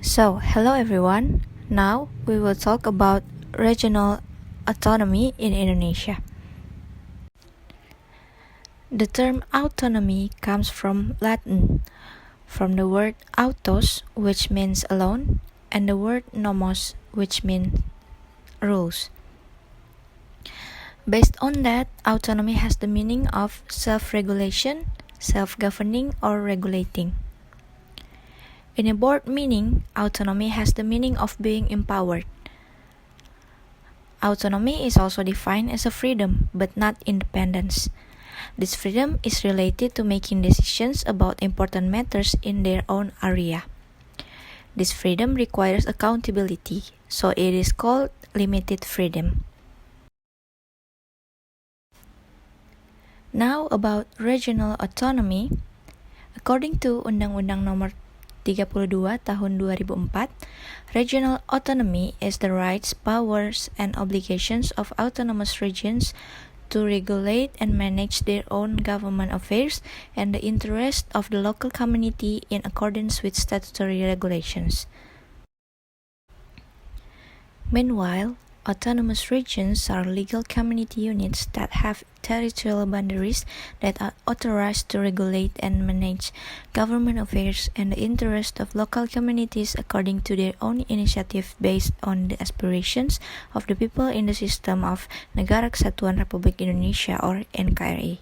Hello everyone. Now we will talk about regional autonomy in Indonesia. The term autonomy comes from Latin, from the word autos, which means alone, and the word nomos, which means rules. Based on that, autonomy has the meaning of self-regulation, self-governing, or regulating. In a broad meaning, autonomy has the meaning of being empowered. Autonomy is also defined as a freedom, but not independence. This freedom is related to making decisions about important matters in their own area. This freedom requires accountability, so it is called limited freedom. Now about regional autonomy. According to Undang-Undang Nomor 32 Tahun 2004, regional autonomy is the rights, powers, and obligations of autonomous regions to regulate and manage their own government affairs and the interest of the local community in accordance with statutory regulations. Meanwhile, autonomous regions are legal community units that have territorial boundaries that are authorized to regulate and manage government affairs and the interest of local communities according to their own initiative based on the aspirations of the people in the system of Negara Kesatuan Republik Indonesia or NKRI.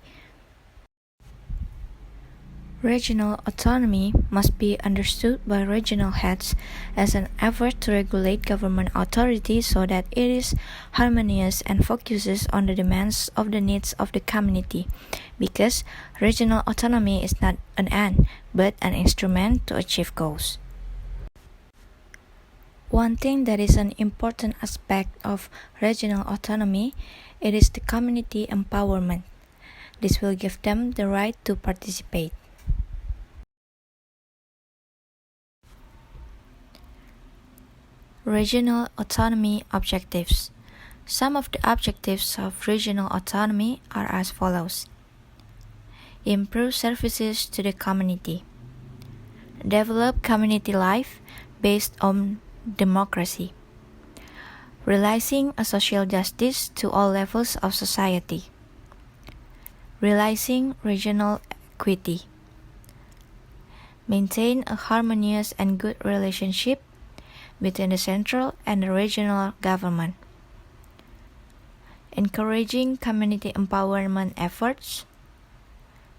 Regional autonomy must be understood by regional heads as an effort to regulate government authority so that it is harmonious and focuses on the demands of the needs of the community, because regional autonomy is not an end, but an instrument to achieve goals. One thing that is an important aspect of regional autonomy, it is the community empowerment. This will give them the right to participate. Regional autonomy objectives. Some of the objectives of regional autonomy are as follows. Improve services to the community. Develop community life based on democracy. Realizing a social justice to all levels of society. Realizing regional equity. Maintain a harmonious and good relationship between the central and the regional government. Encouraging community empowerment efforts.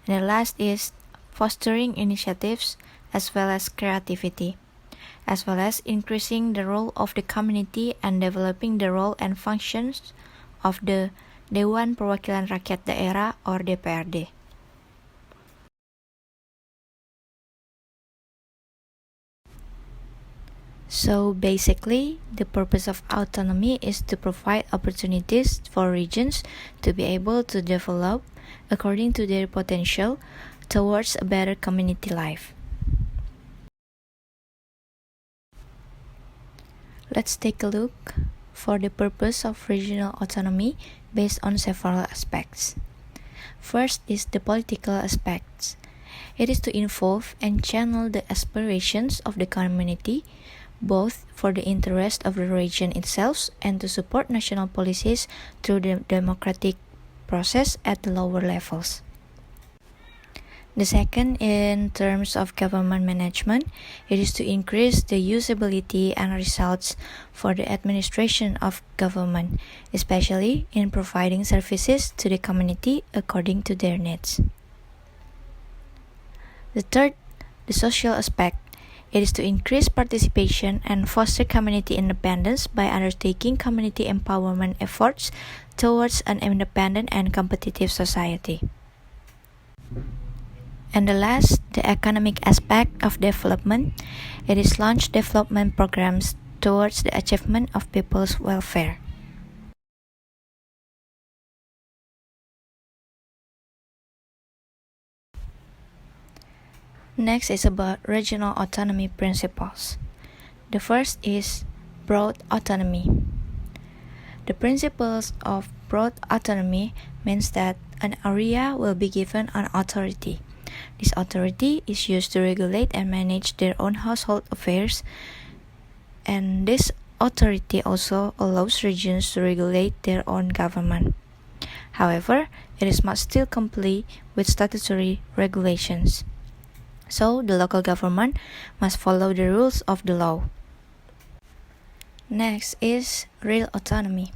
And the last is fostering initiatives as well as creativity, as well as increasing the role of the community and developing the role and functions of the Dewan Perwakilan Rakyat Daerah or DPRD. So basically, the purpose of autonomy is to provide opportunities for regions to be able to develop according to their potential towards a better community life. Let's take a look for the purpose of regional autonomy based on several aspects. First is the political aspects. It is to involve and channel the aspirations of the community, both for the interest of the region itself and to support national policies through the democratic process at the lower levels. The second, in terms of government management, it is to increase the usability and results for the administration of government, especially in providing services to the community according to their needs. The third, the social aspect. It is to increase participation and foster community independence by undertaking community empowerment efforts towards an independent and competitive society. And the last, the economic aspect of development. It is launch development programs towards the achievement of people's welfare. Next is about regional autonomy principles. The first is broad autonomy. The principles of broad autonomy means that an area will be given an authority. This authority is used to regulate and manage their own household affairs and this authority also allows regions to regulate their own government. However, must still comply with statutory regulations. So, the local government must follow the rules of the law. Next is real autonomy.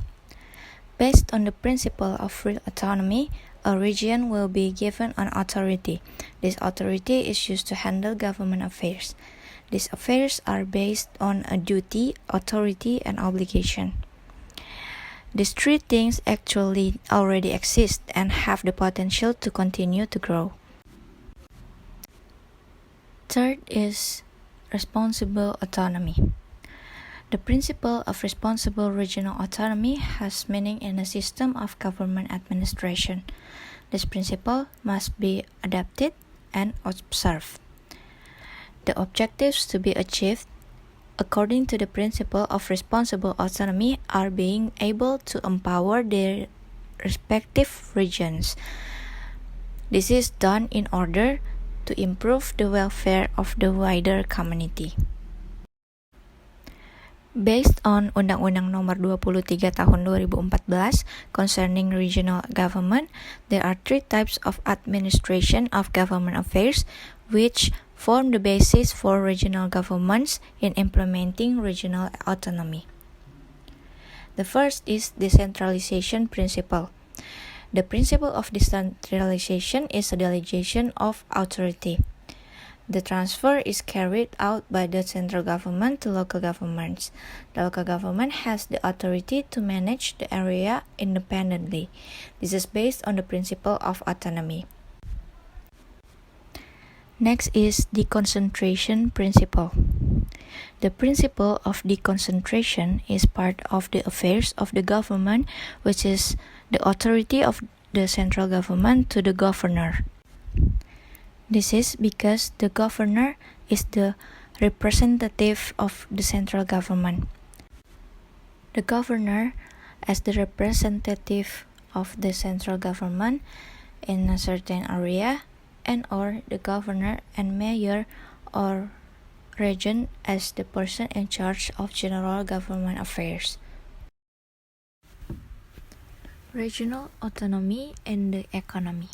Based on the principle of real autonomy, a region will be given an authority. This authority is used to handle government affairs. These affairs are based on a duty, authority, and obligation. These three things actually already exist and have the potential to continue to grow. Third is responsible autonomy. The principle of responsible regional autonomy has meaning in a system of government administration. This principle must be adapted and observed. The objectives to be achieved according to the principle of responsible autonomy are being able to empower their respective regions. This is done in order to improve the welfare of the wider community. Based on Undang-Undang Nomor 23 Tahun 2014 concerning regional government, there are three types of administration of government affairs which form the basis for regional governments in implementing regional autonomy. The first is decentralization principle. The principle of decentralization is a delegation of authority. The transfer is carried out by the central government to local governments. The local government has the authority to manage the area independently. This is based on the principle of autonomy. Next is deconcentration principle. The principle of deconcentration is part of the affairs of the government, which is the authority of the central government to the governor. This is because the governor is the representative of the central government. The governor, as the representative of the central government in a certain area, and or the governor and mayor or region as the person in charge of general government affairs. Regional autonomy and the economy.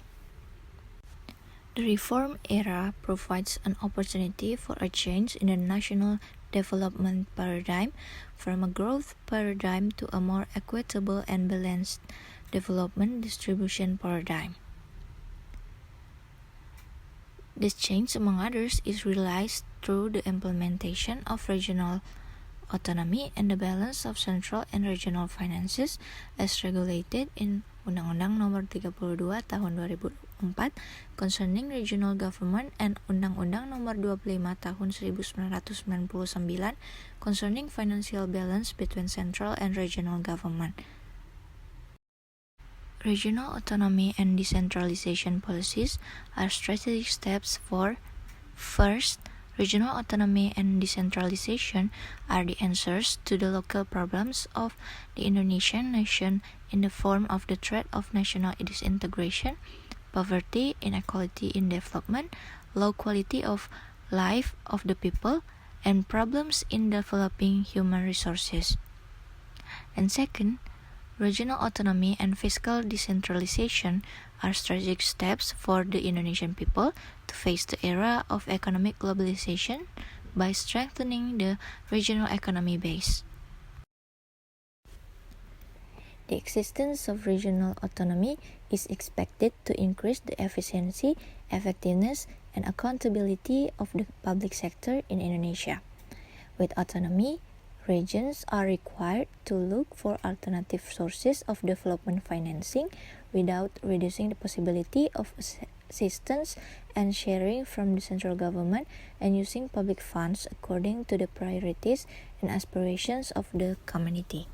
The reform era provides an opportunity for a change in the national development paradigm from a growth paradigm to a more equitable and balanced development distribution paradigm. This change, among others, is realized through the implementation of regional autonomy and the balance of central and regional finances as regulated in Undang-Undang Nomor 32 Tahun 2004 concerning regional government and Undang-Undang Nomor 25 Tahun 1999 concerning financial balance between central and regional government. Regional autonomy and decentralization policies are strategic steps for: first, regional autonomy and decentralization are the answers to the local problems of the Indonesian nation in the form of the threat of national disintegration, poverty, inequality in development, low quality of life of the people, and problems in developing human resources. And second, regional autonomy and fiscal decentralization are strategic steps for the Indonesian people to face the era of economic globalization by strengthening the regional economy base. The existence of regional autonomy is expected to increase the efficiency, effectiveness, and accountability of the public sector in Indonesia. With autonomy, regions are required to look for alternative sources of development financing without reducing the possibility of assistance and sharing from the central government and using public funds according to the priorities and aspirations of the community.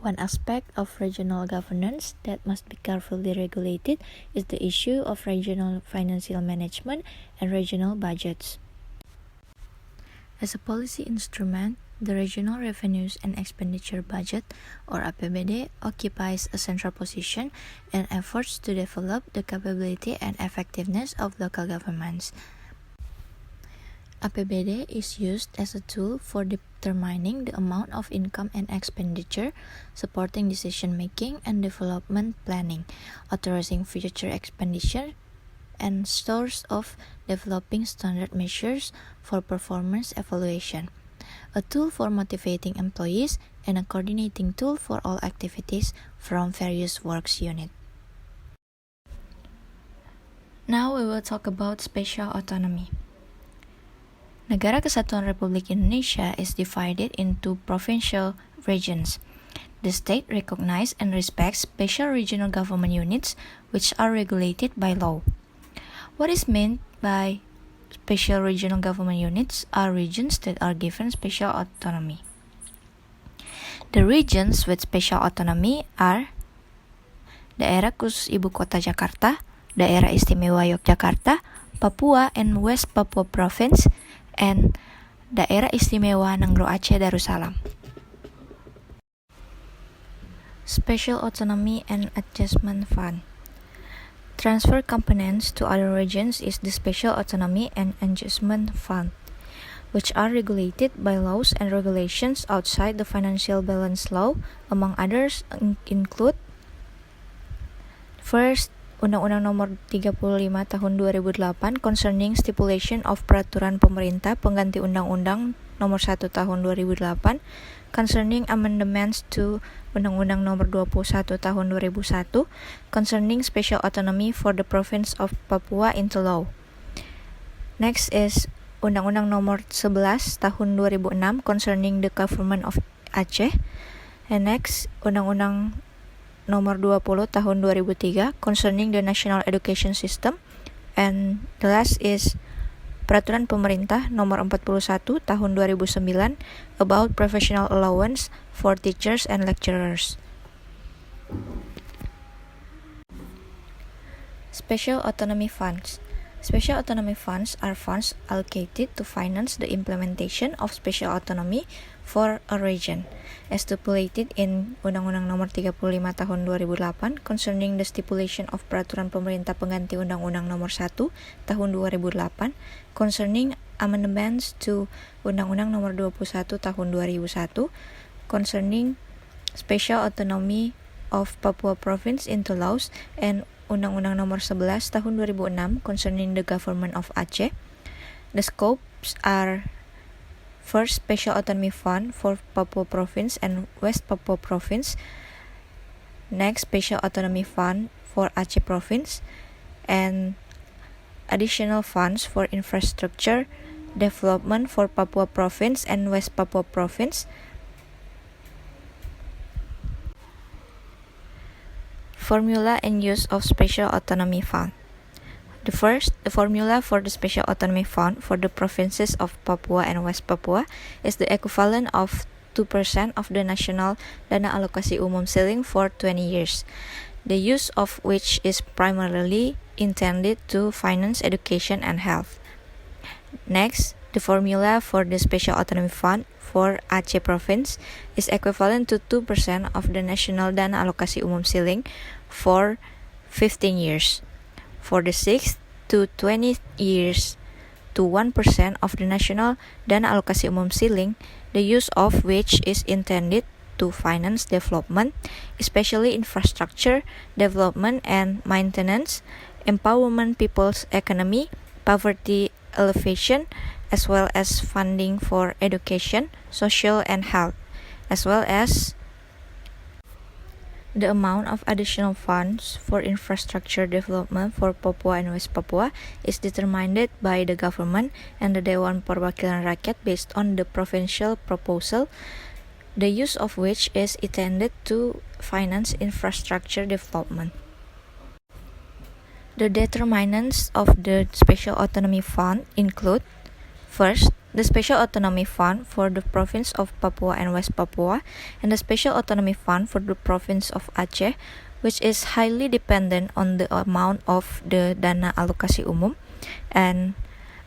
One aspect of regional governance that must be carefully regulated is the issue of regional financial management and regional budgets. As a policy instrument, the Regional Revenues and Expenditure Budget, or APBD, occupies a central position in efforts to develop the capability and effectiveness of local governments. APBD is used as a tool for determining the amount of income and expenditure, supporting decision-making and development planning, authorizing future expenditure, and source of developing standard measures for performance evaluation, a tool for motivating employees, and a coordinating tool for all activities from various works units. Now we will talk about special autonomy. Negara Kesatuan Republik Indonesia is divided into provincial regions. The state recognizes and respects special regional government units which are regulated by law. What is meant by special regional government units are regions that are given special autonomy. The regions with special autonomy are Daerah Khusus Ibu Kota Jakarta, Daerah Istimewa Yogyakarta, Papua and West Papua Province, and Daerah Istimewa Nanggroe Aceh Darussalam. Special Autonomy and Adjustment Fund. Transfer components to other regions is the Special Autonomy and Adjustment Fund, which are regulated by laws and regulations outside the Financial Balance Law. Among others include: first, Undang-Undang Nomor 35 Tahun 2008 concerning stipulation of peraturan pemerintah pengganti Undang-Undang Nomor 1 Tahun 2008 concerning amendments to Undang-Undang Nomor 21 Tahun 2001 concerning special autonomy for the province of Papua into law. Next is Undang-Undang Nomor 11 Tahun 2006 concerning the government of Aceh. And next, Undang-Undang Nomor 20 Tahun 2003 concerning the National Education System. And the last is Peraturan Pemerintah Nomor 41 Tahun 2009 about professional allowance for teachers and lecturers. Special Autonomy Funds. Special autonomy funds are funds allocated to finance the implementation of special autonomy for a region, as stipulated in Undang-Undang Nomor 35 Tahun 2008 concerning the stipulation of peraturan pemerintah pengganti Undang-Undang Nomor 1 Tahun 2008 concerning amendments to Undang-Undang Nomor 21 Tahun 2001 concerning special autonomy of Papua Province into laws, and Undang-Undang Nomor 11 Tahun 2006 concerning the government of Aceh. The scopes are: first, Special Autonomy Fund for Papua Province and West Papua Province. Next, Special Autonomy Fund for Aceh Province, and additional funds for infrastructure development for Papua Province and West Papua Province. Formula and use of Special Autonomy Fund. The formula for the Special Autonomy Fund for the provinces of Papua and West Papua is the equivalent of 2% of the national Dana Alokasi Umum ceiling for 20 years, the use of which is primarily intended to finance education and health. Next, the formula for the Special Autonomy Fund for Aceh Province is equivalent to 2% of the national Dana Alokasi Umum ceiling for 15 years. For the 6th to 20 years, to 1% of the national Dana Alokasi Umum ceiling, the use of which is intended to finance development, especially infrastructure development and maintenance, empowerment people's economy, poverty alleviation, as well as funding for education, social and health, as well as the amount of additional funds for infrastructure development for Papua and West Papua is determined by the government and the Dewan Perwakilan Rakyat based on the provincial proposal, the use of which is intended to finance infrastructure development. The determinants of the Special Autonomy Fund include: first, the Special Autonomy Fund for the province of Papua and West Papua, and the Special Autonomy Fund for the province of Aceh, which is highly dependent on the amount of the Dana Alokasi Umum, and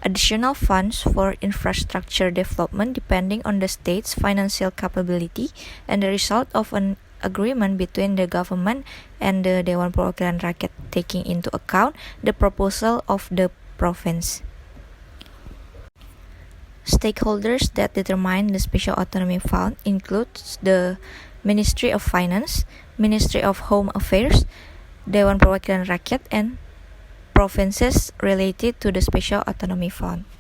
additional funds for infrastructure development depending on the state's financial capability and the result of an agreement between the government and the Dewan Perwakilan Rakyat taking into account the proposal of the province. Stakeholders that determine the Special Autonomy Fund includes the Ministry of Finance, Ministry of Home Affairs, Dewan Perwakilan Rakyat, and provinces related to the Special Autonomy Fund.